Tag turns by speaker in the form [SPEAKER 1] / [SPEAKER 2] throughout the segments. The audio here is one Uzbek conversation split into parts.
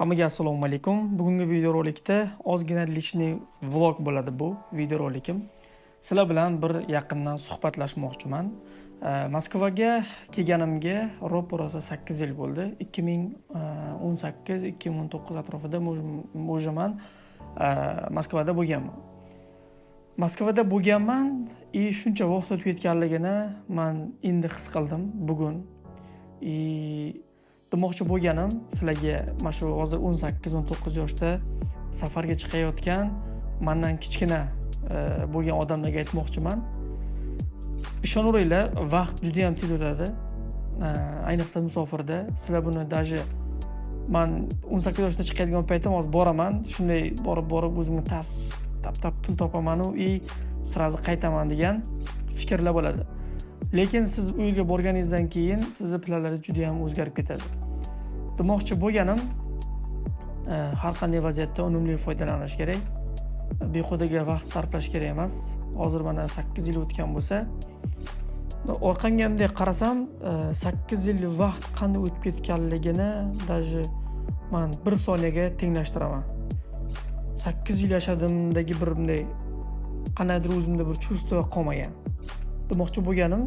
[SPEAKER 1] Hammaga assalomu alaykum. Bugungi videorolikda ozgina lичный vlog bo'ladi bu videorolikim. Sizlar bilan bir yaqindan suhbatlashmoqchiman. Moskvaga kelganimga ro'p-rosa 8 yil bo'ldi. 2018-2019 atrofida o'shaman Moskvada bo'lganman. Moskvada bo'lganman va shuncha vaqt o'tib ketganligini men endi his qildim bugun. Demoqchi bo'lganim sizlarga mana shu hozir 18-19 yoshda safarga chiqayotgan mendan kichkina bo'lgan odamlarga aytmoqchiman. Ishonaveringlar, vaqt juda ham tez o'tadi. Ayniqsa musofirda. Sizlar buni даже men 18 yoshda chiqadigan paytim hozir boraman, shunday borib o'zimga tap pul topaman va sirazi qaytaman degan fikrlar bo'ladi. Lekin siz u yerga borganingizdan keyin sizni planlaringiz juda ham o'zgarib ketadi. Demoqchi bo'lganim, har qanday vaziyatda unumli foydalanish kerak. Behudaga vaqt sarflash kerak emas. Hozir mana 8 yil o'tgan bo'lsa, orqamga bunday qarasam, 8 yil vaqt qanday o'tib ketganligini даже men 1 soniyaga tenglashtiraman. 8 yil yashadimdagi bir bunday qanaydir o'zimda bir chuvstvo qolmagan. Demoqchi bo'lganim,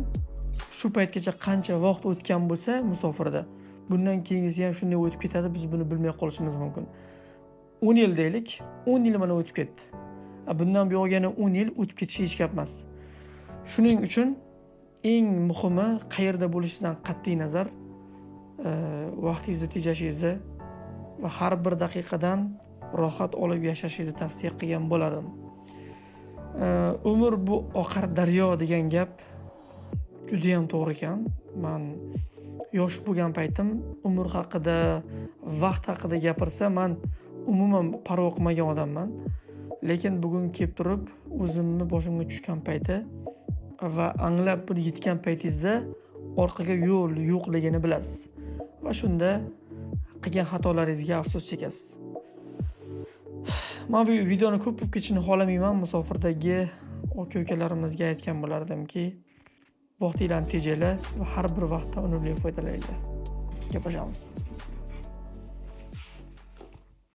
[SPEAKER 1] shu paytgacha qancha vaqt o'tgan bo'lsa musofirda, bundan keyingisi ham shunday o'tib ketadi, biz buni bilmay qolishimiz mumkin. 10 yil deylik, 10 yil mana o'tib ketdi. Bundan buyoq yana 10 yil o'tib ketishi hech gap emas. Shuning uchun eng muhimi qayerda bo'lishidan qat'iy nazar vaqtingizni tejashingizni va har bir daqiqadan rohat olib yashashingizni tavsiya qilgan bo'lardim. Umr bu oqar daryo degan gap juda ham to'g'ri ekan. Men yosh bo'lgan paytim umr haqida, vaqt haqida gapirsa, men umuman parvo qilmagan odamman. Lekin bugun kelib turib, o'zimni boshimga tushgan payti va anglab buni yetgan paytingizda orqaga yo'l yo'qligini bilasiz. Va shunda qilgan xatolaringizga afsus chekasiz. Men bu videoni ko'p bo'lib ketishini xohlamayman. Musofirdagi aka-ukalarimizga aytgan bo'lardimki, vaqtinglarni tejanglar va har bir vaqtdan unumli foydalaninglar. Gaplashamiz.